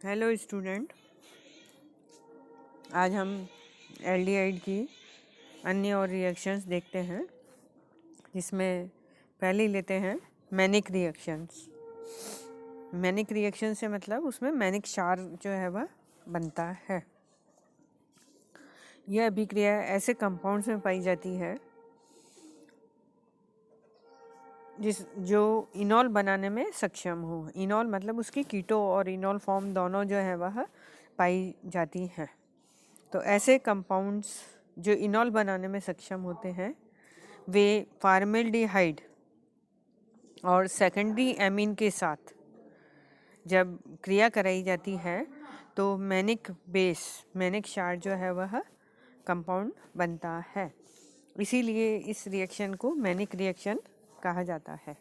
Hello student, आज हम aldehyde की अन्य और रिएक्शंस देखते हैं, जिसमें पहले लेते हैं मैनिक रिएक्शंस। मैनिक रिएक्शन से मतलब उसमें मैनिक क्षार जो है वह बनता है। यह अभिक्रिया ऐसे कंपाउंड्स में पाई जाती है जो इनॉल बनाने में सक्षम हो। इनॉल मतलब उसकी कीटो और इनॉल फॉर्म दोनों जो है वह पाई जाती हैं। तो ऐसे कंपाउंड्स जो इनॉल बनाने में सक्षम होते हैं वे फॉर्मेल्डिहाइड और सेकेंडरी एमीन के साथ जब क्रिया कराई जाती है तो मैनिक क्षार जो है वह कंपाउंड बनता है। इसीलिए इस रिएक्शन को मैनिक रिएक्शन कहा जाता है।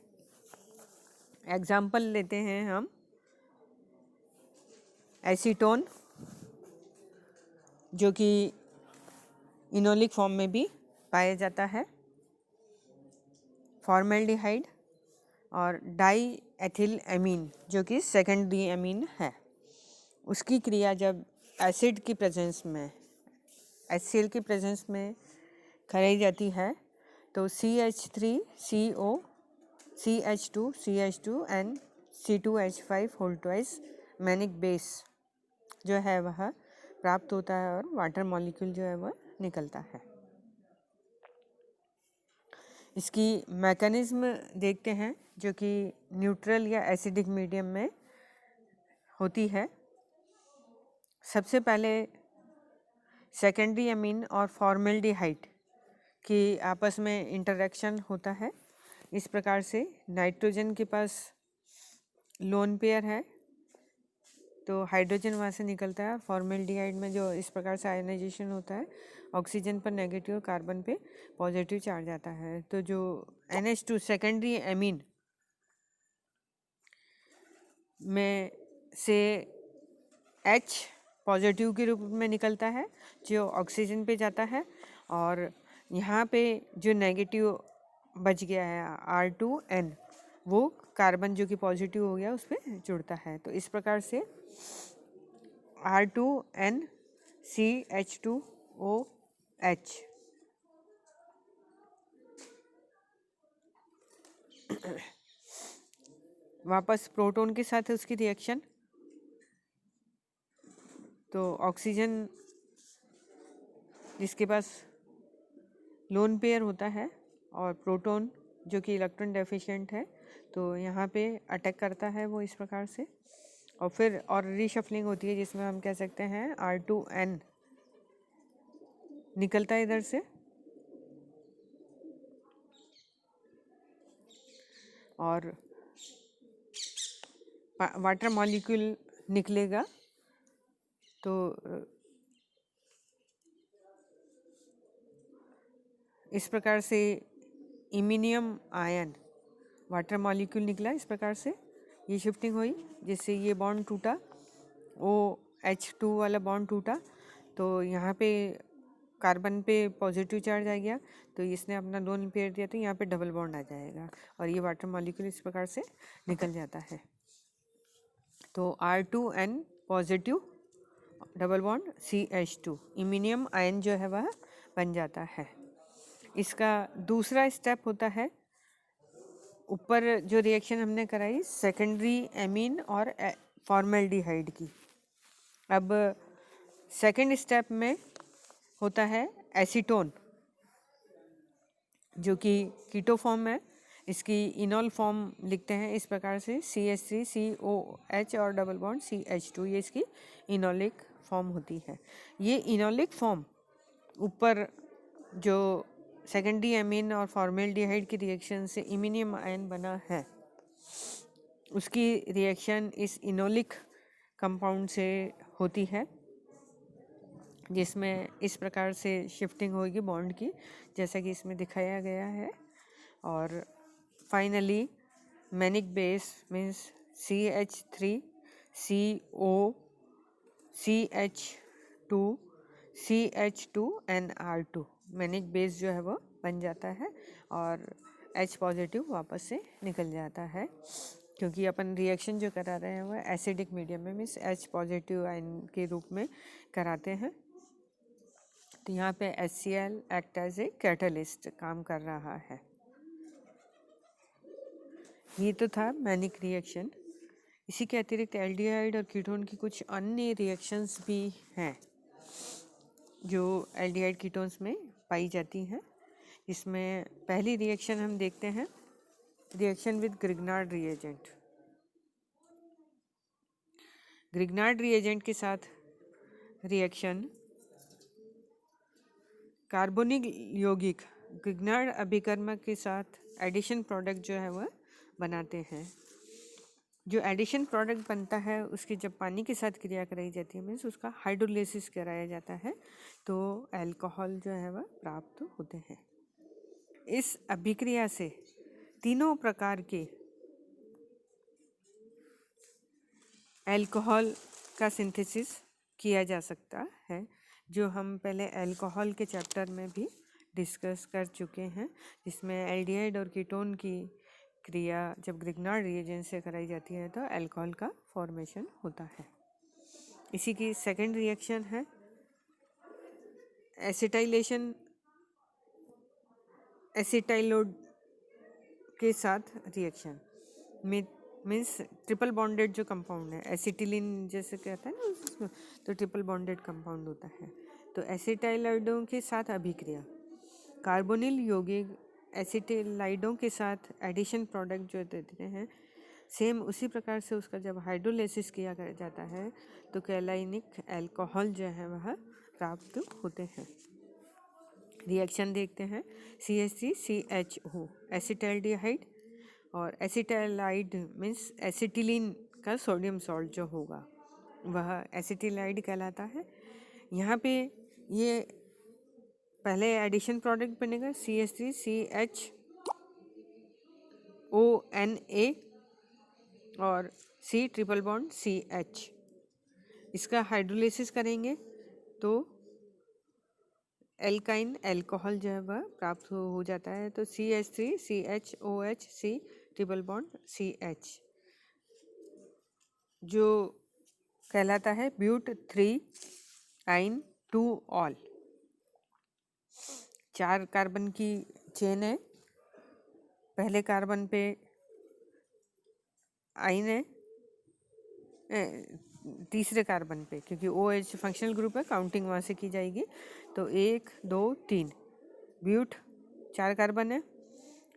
एग्जाम्पल लेते हैं हम एसीटोन, जो कि इनोलिक फॉर्म में भी पाया जाता है, फॉर्मेल्डिहाइड और डाई एथिल एमीन जो कि सेकेंडरी एमीन है। उसकी क्रिया जब एसिड की प्रेजेंस में HCl की प्रेजेंस में कराई जाती है तो CH3CO CH2 and C2H5 whole twice Mannich base जो है वह प्राप्त होता है और वाटर मॉलिक्यूल जो है वह निकलता है। इसकी मैकेनिज्म देखते हैं जो कि न्यूट्रल या एसिडिक मीडियम में होती है। सबसे पहले सेकेंडरी एमीन और फॉर्मेल्डिहाइड की आपस में इंटरेक्शन होता है। इस प्रकार से नाइट्रोजन के पास लोन पेयर है तो हाइड्रोजन वहाँ से निकलता है। फॉर्मेल्डिहाइड में जो इस प्रकार से आयनाइजेशन होता है, ऑक्सीजन पर नेगेटिव और कार्बन पे पॉजिटिव चार्ज आता है। तो जो NH2 सेकेंडरी एमीन में से H पॉजिटिव के रूप में निकलता है जो ऑक्सीजन पे जाता है, और यहाँ पे जो नेगेटिव बच गया है R2N वो कार्बन जो कि पॉजिटिव हो गया उस पर जुड़ता है। तो इस प्रकार से R2N CH2OH वापस प्रोटॉन के साथ है उसकी रिएक्शन। तो ऑक्सीजन जिसके पास लोन पेयर होता है और प्रोटॉन जो कि इलेक्ट्रॉन डेफिशिएंट है, तो यहाँ पे अटैक करता है वो इस प्रकार से, और फिर और रीशफलिंग होती है जिसमें हम कह सकते हैं R2N निकलता है इधर से, और वाटर मॉलिक्यूल निकलेगा। तो इस प्रकार से इमिनियम आयन वाटर मॉलिक्यूल निकला। इस प्रकार से ये शिफ्टिंग हुई जिससे ये बॉन्ड टूटा, OH2 वाला बॉन्ड टूटा, तो यहाँ पे कार्बन पे पॉजिटिव चार्ज आ गया, तो इसने अपना लोन पेयर दिया तो यहाँ पे डबल बॉन्ड आ जाएगा और ये वाटर मॉलिक्यूल इस प्रकार से निकल जाता है। तो R2N positive double bond CH2 iminium ion जो है वह बन जाता है। इसका दूसरा स्टेप होता है, ऊपर जो रिएक्शन हमने कराई सेकेंडरी एमीन और फॉर्मेल्डिहाइड की, अब सेकेंड स्टेप में होता है एसीटोन जो कि कीटो फॉर्म है। इसकी इनॉल फॉर्म लिखते हैं इस प्रकार से CH3COH और डबल बॉन्ड CH2, ये इसकी इनॉलिक फॉर्म होती है। ये इनॉलिक फॉर्म ऊपर जो सेकेंडरी एमीन और फॉर्मेल्डिहाइड की रिएक्शन से इमिनियम आयन बना है, उसकी रिएक्शन इस इनोलिक कंपाउंड से होती है, जिसमें इस प्रकार से शिफ्टिंग होगी बॉन्ड की जैसा कि इसमें दिखाया गया है। और finally manic base means CH3CO CH2 manic base जो है वो बन जाता है और H पॉजिटिव वापस से निकल जाता है। क्योंकि अपन रिएक्शन जो करा रहे हैं वो एसिडिक मीडियम में मीन्स H पॉजिटिव आयन के रूप में कराते हैं। तो यहाँ पे HCl act as a catalyst काम कर रहा है। ये तो था मैनिक रिएक्शन। इसी के अतिरिक्त एल्डिहाइड और कीटोन की कुछ अन्य रिएक्शंस भी हैं जो एल्डिहाइड कीटोन्स में पाई जाती हैं। इसमें पहली रिएक्शन हम देखते हैं, reaction with Grignard reagent. Grignard reagent के साथ रिएक्शन कार्बोनिक यौगिक ग्रिग्नार्ड अभिकर्मक के साथ एडिशन प्रोडक्ट जो है वह बनाते हैं। जो एडिशन प्रोडक्ट बनता है उसकी जब पानी के साथ क्रिया कराई जाती है मीन्स उसका हाइड्रोलिसिस कराया जाता है, तो अल्कोहल जो है वह प्राप्त होते हैं। इस अभिक्रिया से तीनों प्रकार के अल्कोहल का सिंथेसिस किया जा सकता है, जो हम पहले अल्कोहल के चैप्टर में भी डिस्कस कर चुके हैं, जिसमें एल्डिहाइड और कीटोन की क्रिया जब ग्रिग्नार्ड रिएजेंट से कराई जाती है तो अल्कोहल का फॉर्मेशन होता है। इसी की सेकंड रिएक्शन है एसिटाइलेशन एसिटाइलोड के साथ रिएक्शन मीन्स ट्रिपल बॉन्डेड जो कंपाउंड है, एसिटिलीन जैसे कहते हैं ना उसमें, तो ट्रिपल बॉन्डेड कंपाउंड होता है। तो एसिटाइलाइडों के साथ अभिक्रिया कार्बोनिल यौगिक एसिटिलाइडों के साथ एडिशन प्रोडक्ट जो देते हैं, सेम उसी प्रकार से उसका जब हाइड्रोलिसिस किया जाता है तो कैलाइनिक अल्कोहल जो है वह प्राप्त होते हैं। रिएक्शन देखते हैं CH3CHO एसिटाल्डिहाइड और एसिटालाइड मीन्स एसिटिलीन का सोडियम सॉल्ट जो होगा वह एसिटिलाइड कहलाता है। यहाँ पे ये पहले एडिशन प्रोडक्ट बनेगा CH3CHONA और C ट्रिपल बॉन्ड CH। इसका हाइड्रोलिसिस करेंगे तो एल्काइन अल्कोहल जो है वह प्राप्त हो जाता है। तो CH3CHOH C triple bond CH जो कहलाता है ब्यूट 3 2 ऑल। 4 कार्बन की चेन है, पहले कार्बन पे आइन है, तीसरे कार्बन पे क्योंकि OH फंक्शनल ग्रुप है, काउंटिंग वहाँ से की जाएगी। तो 1 2 3 ब्यूट 4 कार्बन है,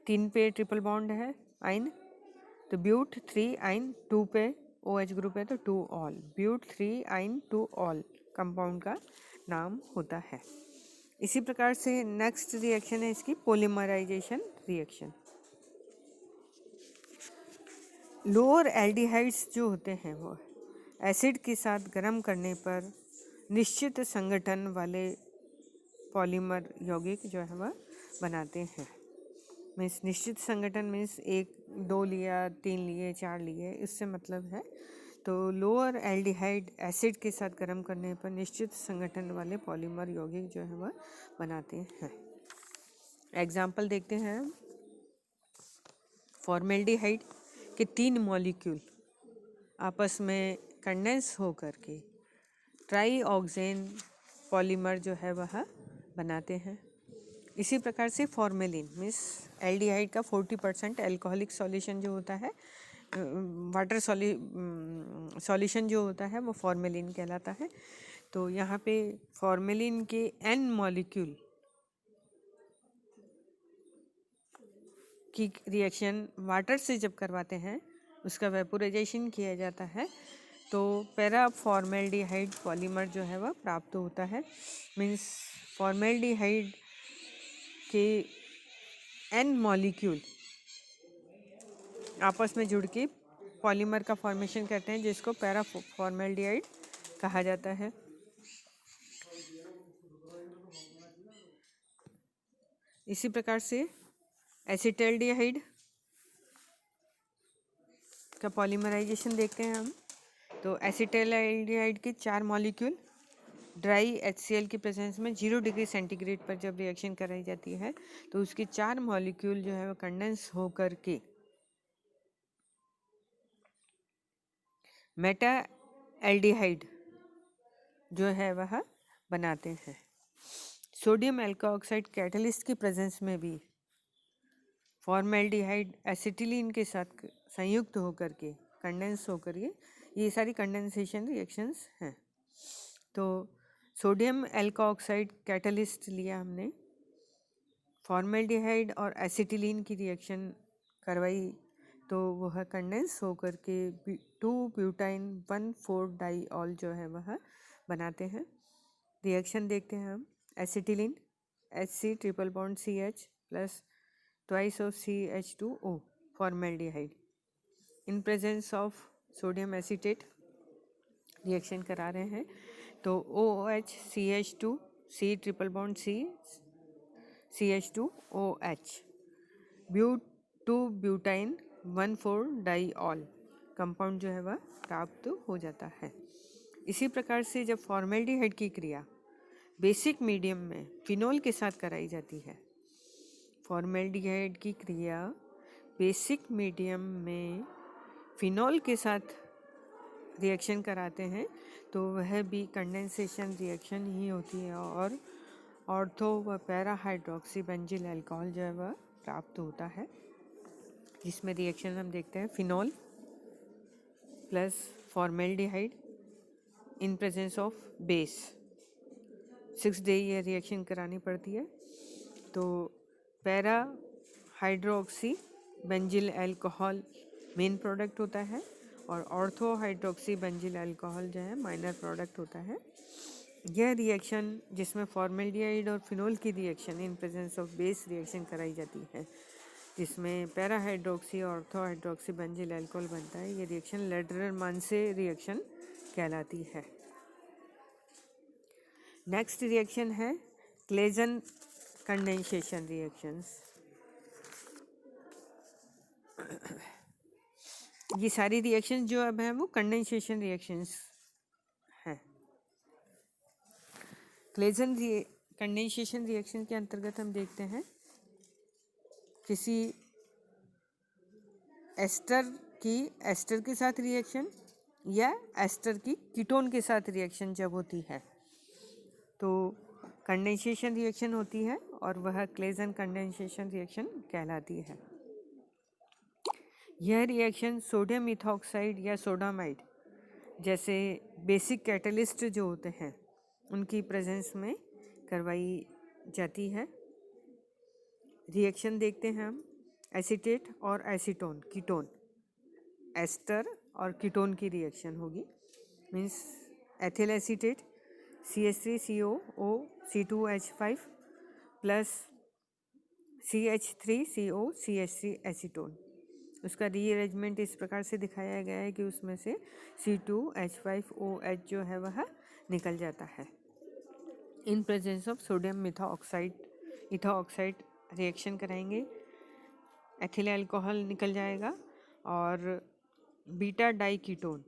3 पे ट्रिपल बॉन्ड है आइन, तो ब्यूट 3 आइन 2 पे OH ग्रुप है तो 2 ऑल, ब्यूट 3 आइन 2 ऑल कंपाउंड का नाम होता है। इसी प्रकार से नेक्स्ट रिएक्शन है इसकी पॉलीमराइजेशन रिएक्शन। लोअर एल्डिहाइड्स जो होते हैं वो एसिड के साथ गर्म करने पर निश्चित संगठन वाले पॉलीमर यौगिक जो है वह बनाते हैं। मीन्स निश्चित संगठन मीन्स 1 2 लिया, 3 लिए, 4 लिए, इससे मतलब है। तो लोअर एल्डिहाइड एसिड के साथ गर्म करने पर निश्चित संगठन वाले पॉलीमर यौगिक जो है वह बनाते हैं। एग्जाम्पल देखते हैं, फॉर्मेल्डिहाइड के 3 मॉलिक्यूल आपस में कंडेंस होकर के ट्राईऑक्सेन पॉलीमर जो है वह बनाते हैं। इसी प्रकार से फॉर्मेलिन मीन्स एल्डिहाइड का 40% अल्कोहलिक सॉल्यूशन जो होता है, वाटर सॉल्यूशन जो होता है वो फॉर्मेलिन कहलाता है। तो यहाँ पे फॉर्मेलिन के N मॉलिक्यूल की रिएक्शन वाटर से जब करवाते हैं, उसका वेपोराइजेशन किया जाता है तो पैरा फॉर्मेल्डिहाइड पॉलीमर जो है वह प्राप्त होता है। मीन्स फॉर्मेल्डिहाइड के N मॉलिक्यूल आपस में जुड़ के पॉलीमर का फॉर्मेशन करते हैं, जिसको पैरा फॉर्मेल्डिहाइड कहा जाता है। इसी प्रकार से एसिटाल्डिहाइड का पॉलीमराइजेशन देखते हैं हम। तो एसिटाल्डिहाइड के 4 मॉलिक्यूल ड्राई HCl की प्रेजेंस में 0 डिग्री सेंटीग्रेड पर जब रिएक्शन कराई जाती है तो उसके 4 मॉलिक्यूल जो है वो कंडेंस होकर के मेटा एल्डिहाइड जो है वह बनाते हैं। सोडियम एल्कोऑक्साइड कैटलिस्ट की प्रेजेंस में भी फॉर्मेल्डिहाइड एसिटिलीन के साथ संयुक्त होकर के कंडेंस होकर के ये सारी कंडेंसेशन रिएक्शंस हैं। तो सोडियम एल्कोऑक्साइड कैटलिस्ट लिया हमने, फॉर्मेल्डिहाइड और एसिटिलीन की रिएक्शन करवाई, तो वह कंडेंस होकर के 2 ब्यूटाइन 1,4 डाइऑल जो है वह बनाते हैं। रिएक्शन देखते हैं हम। Acetylene HC triple bond CH plus twice of CH2O formaldehyde in presence of sodium acetate reaction करा रहे हैं। तो OH CH2 C triple bond C CH2OH but 2 butyne 1,4 diol compound जो है वह प्राप्त हो जाता है। इसी प्रकार से जब फॉर्मेल्डिहाइड की क्रिया बेसिक मीडियम में फिनोल के साथ कराई जाती है, फॉर्मेल्डिहाइड की क्रिया बेसिक मीडियम में फिनोल के साथ रिएक्शन कराते हैं, तो वह भी कंडेंसेशन रिएक्शन ही होती है और ऑर्थो व पैरा हाइड्रोक्सी बेंजिल अल्कोहल जो है वह प्राप्त होता है, जिसमें रिएक्शन हम देखते हैं phenol plus formaldehyde in presence of base. 6 day ये रिएक्शन करानी पड़ती है। तो para hydroxy benzyl alcohol main product होता है और ऑर्थो हाइड्रोक्सी बेंजिल अल्कोहल जो है माइनर प्रोडक्ट होता है। यह रिएक्शन जिसमें फॉर्मेल्डिहाइड और फिनोल की reaction in presence of base reaction कराई जाती है, जिसमें पैरा हाइड्रोक्सी और ऑर्थो हाइड्रोक्सी बेंजिल अल्कोहल बनता है। ये रिएक्शन लेडरमान-से रिएक्शन कहलाती है। नेक्स्ट रिएक्शन है क्लेजन कंडेंसेशन रिएक्शंस। ये सारी रिएक्शन जो अब हैं वो कंडेंसेशन रिएक्शंस हैं। क्लेजन कंडेंसेशन रिएक्शन के अंतर्गत हम देखते हैं किसी एस्टर के साथ रिएक्शन या एस्टर की कीटोन के साथ रिएक्शन जब होती है तो कंडेंसेशन रिएक्शन होती है और वह क्लेजन कंडेंसेशन रिएक्शन कहलाती है। यह रिएक्शन सोडियम इथॉक्साइड या सोडामाइड जैसे बेसिक कैटलिस्ट जो होते हैं उनकी प्रेजेंस में करवाई जाती है। रिएक्शन देखते हैं हम एसीटेट और एसीटोन कीटोन, एस्टर और कीटोन की रिएक्शन होगी। Means ethyl acetate CH3COO C2H5 plus CH3CO CH3 acetone. उसका रीअरेंजमेंट इस प्रकार से दिखाया गया है कि उसमें से C2H5OH जो है वह निकल जाता है। In presence of sodium ethoxide reaction कराएंगे, एथिल अल्कोहल निकल जाएगा और beta diketone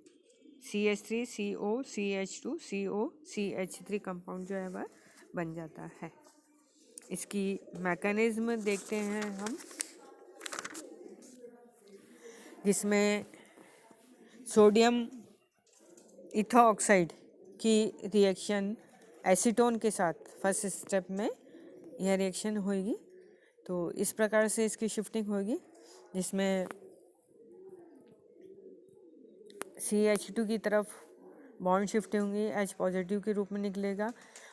CH3CO CH2CO CH3 compound जो है वह बन जाता है। इसकी मैकेनिज्म देखते हैं हम, जिसमें सोडियम इथाऑक्साइड की रिएक्शन एसीटोन के साथ फर्स्ट स्टेप में यह रिएक्शन होगी। तो इस प्रकार से इसकी शिफ्टिंग होगी, जिसमें CH2 की तरफ बॉन्ड शिफ्टिंग होंगी, H पॉजिटिव के रूप में निकलेगा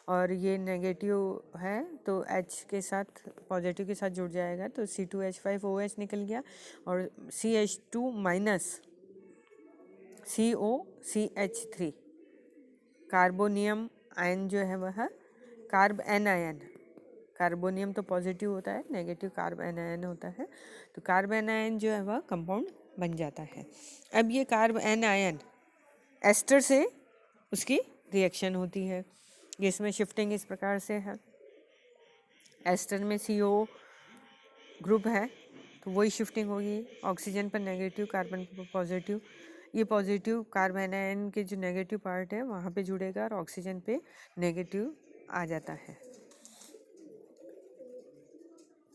और ये नेगेटिव है तो H के साथ पॉजिटिव के साथ जुड़ जाएगा, तो C2H5OH निकल गया और CH2 minus COCH3 carbonium ion जो है वह कार्ब एन आयन, कार्बोनियम तो पॉजिटिव होता है, नेगेटिव कार्ब एन आयन होता है, तो कार्ब एन आयन जो है वह कंपाउंड बन जाता है। अब ये कार्ब एन आयन एस्टर से उसकी रिएक्शन होती है, जिसमें शिफ्टिंग इस प्रकार से है। एस्टर में CO ग्रुप है तो वही शिफ्टिंग होगी, ऑक्सीजन पर नेगेटिव, कार्बन पर पॉजिटिव। ये पॉजिटिव कार्बन आयन के जो नेगेटिव पार्ट है वहाँ पे जुड़ेगा और ऑक्सीजन पे नेगेटिव आ जाता है।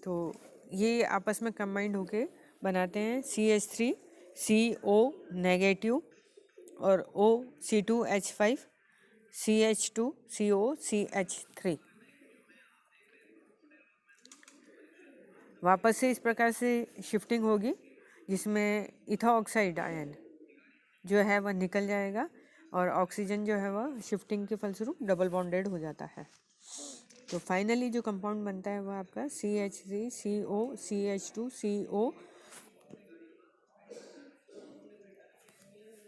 तो ये आपस में कंबाइंड होके बनाते हैं CH3CO नेगेटिव और OC2H5 CH2COCH3। वापस से इस प्रकार से शिफ्टिंग होगी जिसमें इथाऑक्साइड आयन जो है वह निकल जाएगा और ऑक्सीजन जो है वह शिफ्टिंग के फलस्वरूप डबल बॉन्डेड हो जाता है। तो फाइनली जो कंपाउंड बनता है वह आपका CH3CO CH2CO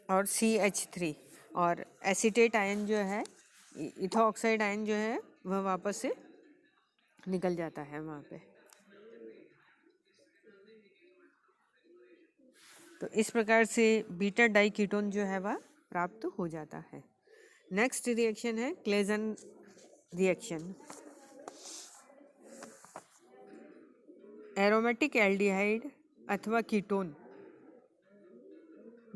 और CH3। और एसीटेट आयन जो है, इथाऑक्साइड आयन जो है वह वापस से निकल जाता है वहाँ पे। तो इस प्रकार से बीटा डाई कीटोन जो है वह प्राप्त हो जाता है। नेक्स्ट रिएक्शन है क्लेजन रिएक्शन। एरोमेटिक एल्डिहाइड अथवा कीटोन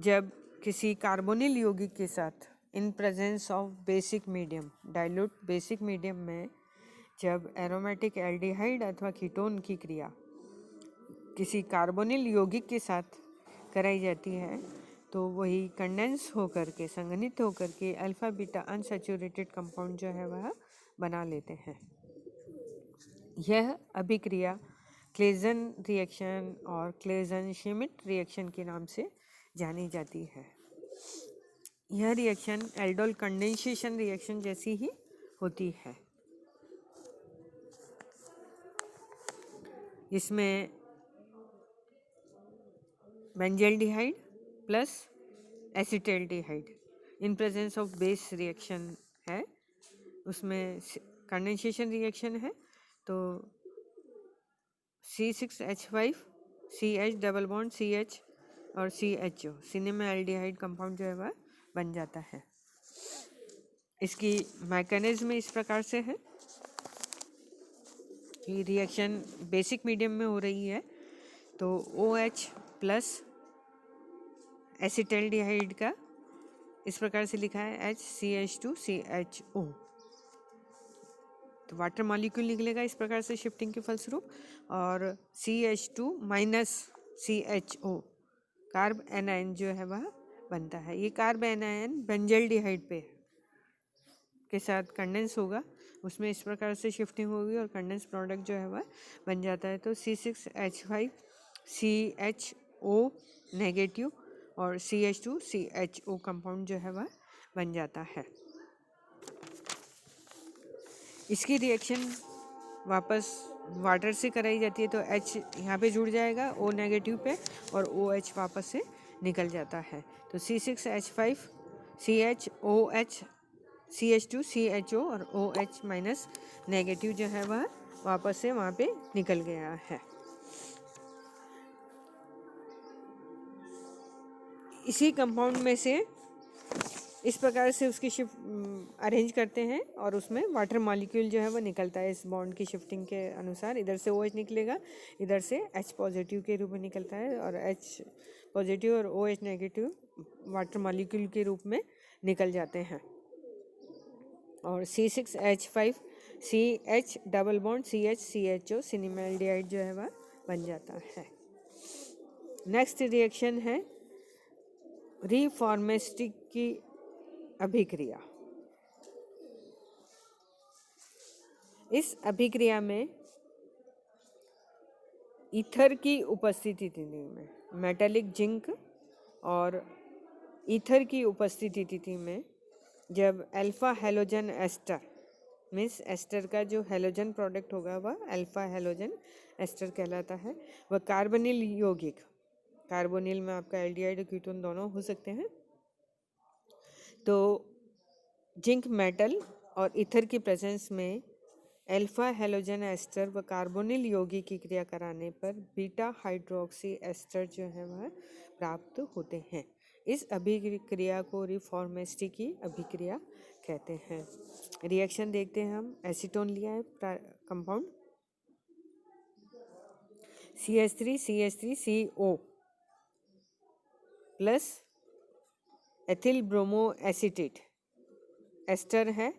जब किसी कार्बोनिल यौगिक के साथ इन presence of basic medium, dilute basic medium में जब एरोमेटिक एल्डिहाइड अथवा कीटोन की क्रिया किसी कार्बोनिल यौगिक के साथ कराई जाती है तो वही कंडेंस होकर के, संघनित होकर के अल्फा बीटा अनसैचुरेटेड कंपाउंड जो है वह बना लेते हैं। यह अभिक्रिया क्लेजन रिएक्शन और क्लेजन श्मिट रिएक्शन के नाम से जानी जाती है। यह रिएक्शन एल्डोल कंडेंसेशन रिएक्शन जैसी ही होती है। इसमें benzaldehyde plus acetaldehyde in presence of base reaction है। उसमें कंडेंसेशन रिएक्शन है तो C6H5 CH double bond CH और CHO सिनेमाल्डिहाइड कंपाउंड जो है वह बन जाता है। इसकी मैकेनिज्म इस प्रकार से है कि रिएक्शन बेसिक मीडियम में हो रही है तो OH प्लस एसिटल्डिहाइड का इस प्रकार से लिखा है HCH2CHO। तो वाटर मॉलिक्यूल निकलेगा इस प्रकार से शिफ्टिंग के फलस्वरूप और CH2 minus CHO carb anion जो है वह बनता है। ये कार्ब एनायन बेंजल्डिहाइड पे के साथ कंडेंस होगा, उसमें इस प्रकार से शिफ्टिंग होगी और कंडेंस प्रोडक्ट जो है वह बन जाता है। तो C6H5 CHO नेगेटिव और CH2 CHO कंपाउंड जो है वह बन जाता है। इसकी रिएक्शन वापस वाटर से कराई जाती है तो H यहाँ पे जुड़ जाएगा O नेगेटिव पे और OH वापस से निकल जाता है। तो C6H5 CHOH CH2 CHO और OH माइनस नेगेटिव जो है वह वापस से वहाँ पे निकल गया है। इसी कंपाउंड में से इस प्रकार से उसकी शिफ्ट अरेंज करते हैं और उसमें वाटर मॉलिक्यूल जो है वो निकलता है इस बॉन्ड की शिफ्टिंग के अनुसार। इधर से OH निकलेगा, इधर से H पॉजिटिव के रूप में निकलता है और H पॉजिटिव और OH नेगेटिव वाटर मॉलिक्यूल के रूप में निकल जाते हैं। और C6H5 CH double bond CH CHO सिनेमाल्डिहाइड जो है वह बन जाता है। नेक्स्ट रिएक्शन है रीफॉर्मेस्टिक की अभिक्रिया। इस अभिक्रिया में ईथर की उपस्थिति में, मेटालिक जिंक और ईथर की उपस्थिति में जब alpha halogen ester means ester का जो हेलोजन प्रोडक्ट होगा वह अल्फा हेलोजन एस्टर कहलाता है। वह कार्बोनिल यौगिक, कार्बोनिल में आपका एल्डिहाइड और कीटोन दोनों हो सकते हैं। तो जिंक मेटल और ईथर की प्रेजेंस में अल्फा हेलोजन एस्टर व कार्बोनिल यौगिक की क्रिया कराने पर बीटा हाइड्रोक्सी एस्टर जो है वह प्राप्त होते हैं। इस अभिक्रिया को रिफॉर्मेस्टी की अभिक्रिया कहते हैं। रिएक्शन देखते हैं हम। एसीटोन लिया है compound CH3CH3CO plus ethyl bromo acetate ester है,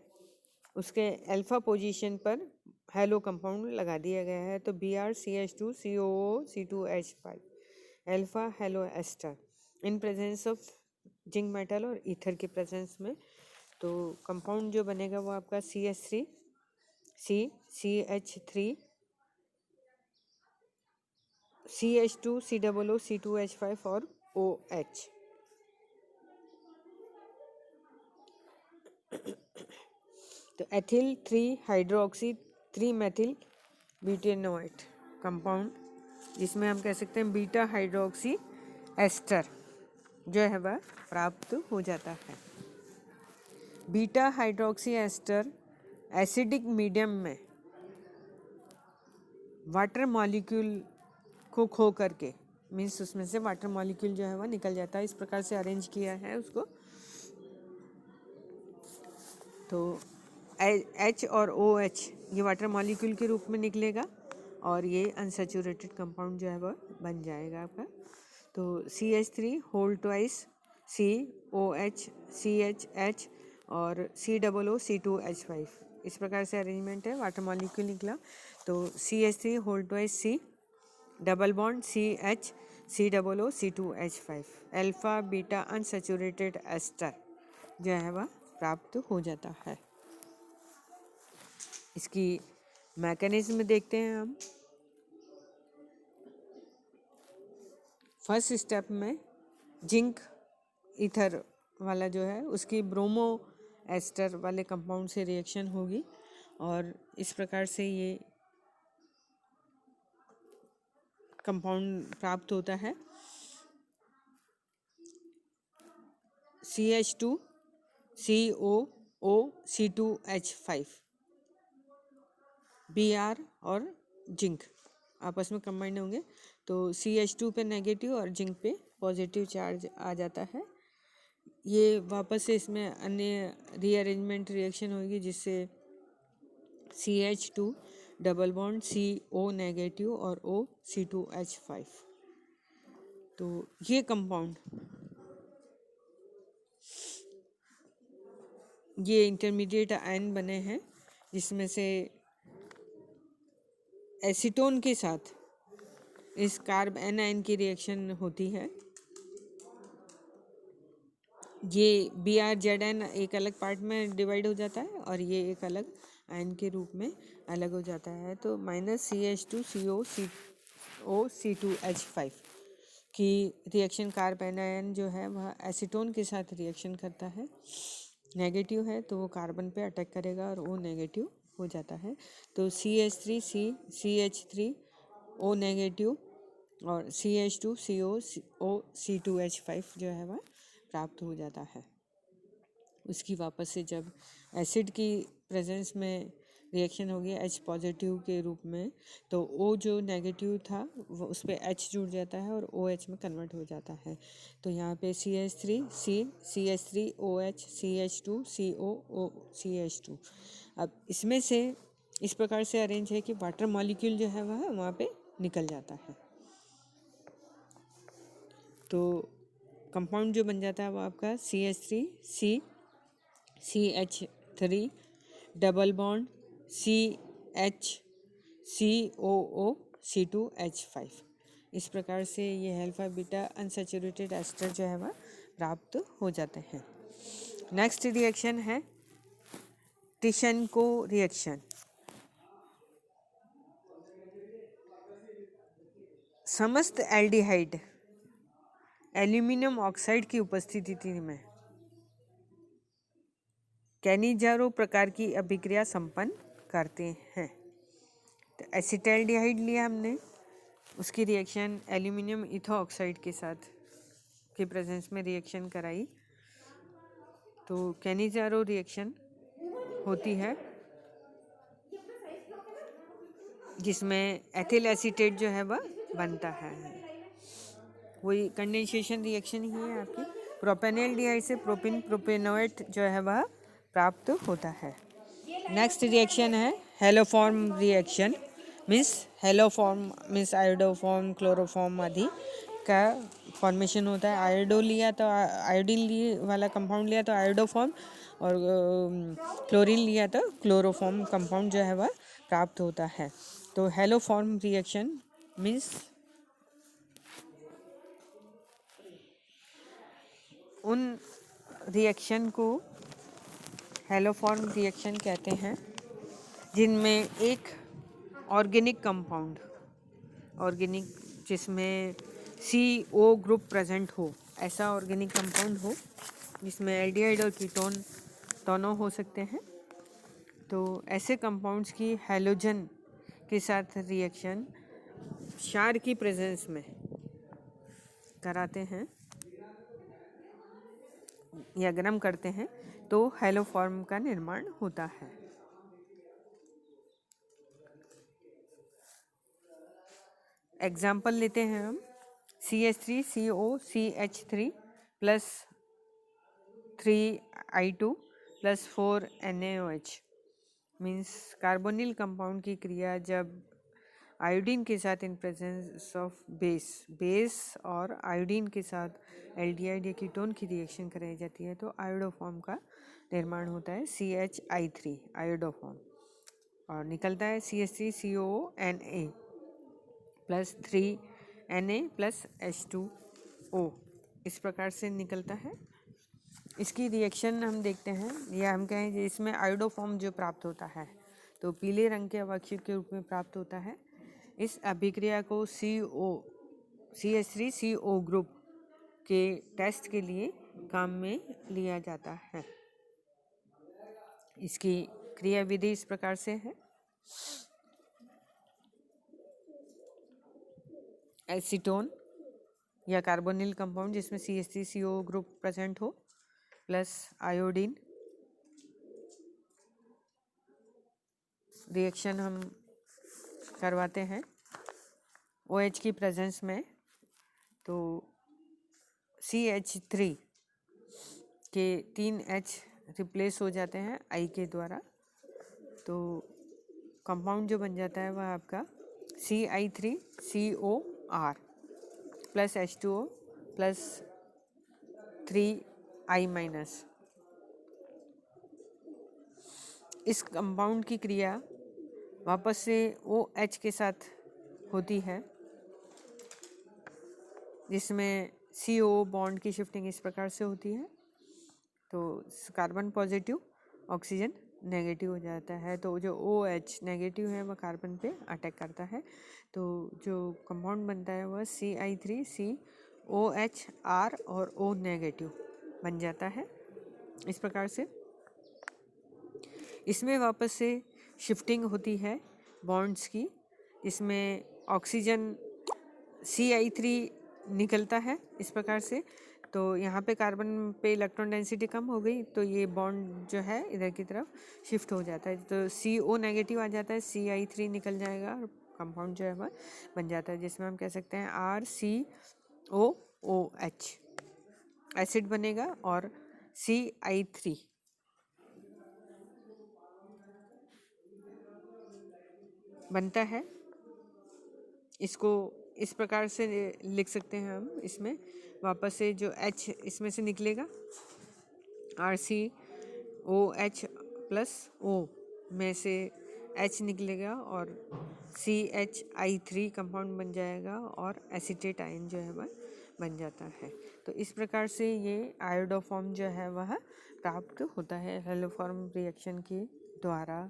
उसके अल्फा पोजीशन पर हेलो कंपाउंड लगा दिया गया है तो BrCH2COO C2H5 alpha halo ester in presence of zinc metal और ईथर के प्रेजेंस में। तो कंपाउंड जो बनेगा वो आपका CH3 CH3 CH2 COO C2H5 और OH। तो एथिल 3 हाइड्रोक्सी 3 मेथिल ब्यूटेनोएट कंपाउंड, जिसमें हम कह सकते हैं बीटा हाइड्रोक्सी एस्टर जो है वह प्राप्त हो जाता है। Beta hydroxy ester acidic medium में वाटर मॉलिक्यूल को खो करके, मीन्स उसमें से वाटर मॉलिक्यूल जो है वह निकल जाता है। इस प्रकार से अरेंज किया है उसको। तो H और OH ये वाटर मॉलिक्यूल के रूप में निकलेगा और ये अनसैचुरेटेड कंपाउंड जो है वह बन जाएगा आपका। तो CH3 whole twice COH CHH और COO C2H5 इस प्रकार से अरेंजमेंट है। वाटर मॉलिक्यूल निकला तो CH3 whole twice C double bond CH COO C2H5 alpha beta unsaturated ester जो है वह प्राप्त हो जाता है। इसकी मैकेनिज्म देखते हैं हम। फर्स्ट स्टेप में जिंक ईथर वाला जो है उसकी ब्रोमो एस्टर वाले कंपाउंड से रिएक्शन होगी और इस प्रकार से ये कंपाउंड प्राप्त होता है। CH2 COO C2H5 Br और जिंक आपस में कंबाइंड होंगे तो CH2 पे नेगेटिव और जिंक पे पॉजिटिव चार्ज आ जाता है। ये वापस से इसमें अन्य रीअरेंजमेंट रिएक्शन होगी जिससे CH2 double bond CO negative और O C2H5। तो ये कंपाउंड ये इंटरमीडिएट आयन बने हैं जिसमें से एसीटोन के साथ इस कार्ब एन आयन की रिएक्शन होती है। ये BrZn एक अलग पार्ट में डिवाइड हो जाता है और ये एक अलग आयन के रूप में अलग हो जाता है। तो माइनस CH2 CO C2H5 की रिएक्शन कार्ब एन आयन जो है वह एसीटोन के साथ रिएक्शन करता है। नेगेटिव है तो वो कार्बन पे अटैक करेगा और वो नेगेटिव हो जाता है। तो CH3 CH3 O नेगेटिव और CH2 CO C2H5 जो है वह प्राप्त हो जाता है। उसकी वापस से जब एसिड की प्रेजेंस में रिएक्शन होगी H पॉजिटिव के रूप में तो O जो नेगेटिव था वो उस पर H जुड़ जाता है और OH में कन्वर्ट हो जाता है। तो यहाँ पे CH3 CH3 OH CH2 COO CH2। अब इसमें से इस प्रकार से अरेंज है कि वाटर मॉलिक्यूल जो है वह वहाँ पे निकल जाता है। तो कंपाउंड जो बन जाता है वो आपका CH3 CH3 double bond CH COO C2H5 इस प्रकार से ये अल्फा बीटा अनसैचुरेटेड एस्टर जो है वह प्राप्त हो जाते हैं। नेक्स्ट रिएक्शन है टिशेनको रिएक्शन। समस्त एल्डिहाइड एल्यूमिनियम ऑक्साइड की उपस्थिति में कैनिजारो प्रकार की अभिक्रिया संपन्न करते हैं। तो एसिटाल्डिहाइड लिया हमने, उसकी रिएक्शन एल्यूमिनियम इथो ऑक्साइड के साथ के प्रेजेंस में रिएक्शन कराई तो कैनिजारो रिएक्शन होती है जिसमें एथिल एसीटेट जो है वह बनता है। वही कंडेंसेशन रिएक्शन ही है आपकी। प्रोपेनॉल्डिहाइड से प्रोपिन प्रोपेनोएट जो है वह प्राप्त होता है। नेक्स्ट रिएक्शन है haloform reaction. Haloform means iodoform chloroform आदि का फॉर्मेशन होता है। आयोडो लिया तो आयोडीन लिए वाला कंपाउंड लिया तो आयोडोफॉर्म और क्लोरीन लिया तो क्लोरोफॉर्म कंपाउंड जो है वह प्राप्त होता है। तो हेलोफॉर्म रिएक्शन मीन्स उन रिएक्शन को हैलोफॉर्म रिएक्शन कहते हैं जिनमें एक ऑर्गेनिक कंपाउंड, ऑर्गेनिक जिसमें CO ग्रुप प्रेजेंट हो, ऐसा ऑर्गेनिक कंपाउंड हो जिसमें एल्डिहाइड और कीटोन दोनों हो सकते हैं। तो ऐसे कंपाउंड्स की हैलोजन के साथ रिएक्शन क्षार की प्रेजेंस में कराते हैं या गर्म करते हैं तो हैलोफॉर्म का निर्माण होता है। एग्जाम्पल लेते हैं हम CH3COCH3 plus 3I2 plus 4NaOH means carbonyl compound की क्रिया जब आयोडीन के साथ इन प्रेजेंस ऑफ बेस और आयोडीन के साथ एल्डिहाइड या कीटोन की रिएक्शन कराई जाती है तो आयोडोफॉर्म का निर्माण होता है CH3 आयोडोफॉर्म, और निकलता है CH3COONA plus 3Na plus H2O, इस प्रकार से निकलता है। इसकी रिएक्शन हम देखते हैं या हम कहें कि इसमें आयोडोफॉर्म जो प्राप्त होता है तो पीले रंग के अवक्षय के रूप में प्राप्त होता है। इस अभिक्रिया को CH3CO ग्रुप के टेस्ट के लिए काम में लिया जाता है। इसकी क्रिया विधि इस प्रकार से है। एसीटोन या कार्बोनिल कंपाउंड जिसमें CH3CO ग्रुप प्रेजेंट हो प्लस आयोडीन, रिएक्शन हम करवाते हैं OH की प्रेजेंस में, तो CH3 के 3 H रिप्लेस हो जाते हैं I के द्वारा, तो कंपाउंड जो बन जाता है वह आपका CI3COR plus H2O plus 3I-। इस कंपाउंड की क्रिया वापस से OH के साथ होती है जिसमें CO बॉन्ड की शिफ्टिंग इस प्रकार से होती है, तो कार्बन पॉजिटिव ऑक्सीजन नेगेटिव हो जाता है, तो जो OH नेगेटिव है वह कार्बन पे अटैक करता है, तो जो कंपाउंड बनता है वह CI3COHR और O नेगेटिव बन जाता है इस प्रकार से। इसमें वापस से शिफ्टिंग होती है बॉन्ड्स की, इसमें ऑक्सीजन CI3 निकलता है इस प्रकार से, तो यहाँ पे कार्बन पे इलेक्ट्रॉन डेंसिटी कम हो गई तो ये बॉन्ड जो है इधर की तरफ शिफ्ट हो जाता है, तो CO नेगेटिव आ जाता है, CI3 निकल जाएगा और कंपाउंड जो है वह बन जाता है जिसमें हम कह सकते हैं RCOOH एसिड बनेगा और CI3 बनता है। इसको इस प्रकार से लिख सकते हैं हम, इसमें वापस से जो H इसमें से निकलेगा RCOH प्लस O में से H निकलेगा और CHI3 कंपाउंड बन जाएगा और एसीटेट आयन जो है वह बन जाता है। तो इस प्रकार से ये आयोडोफॉर्म जो है वह प्राप्त होता है हैलोफॉर्म रिएक्शन के द्वारा।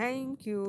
Thank you.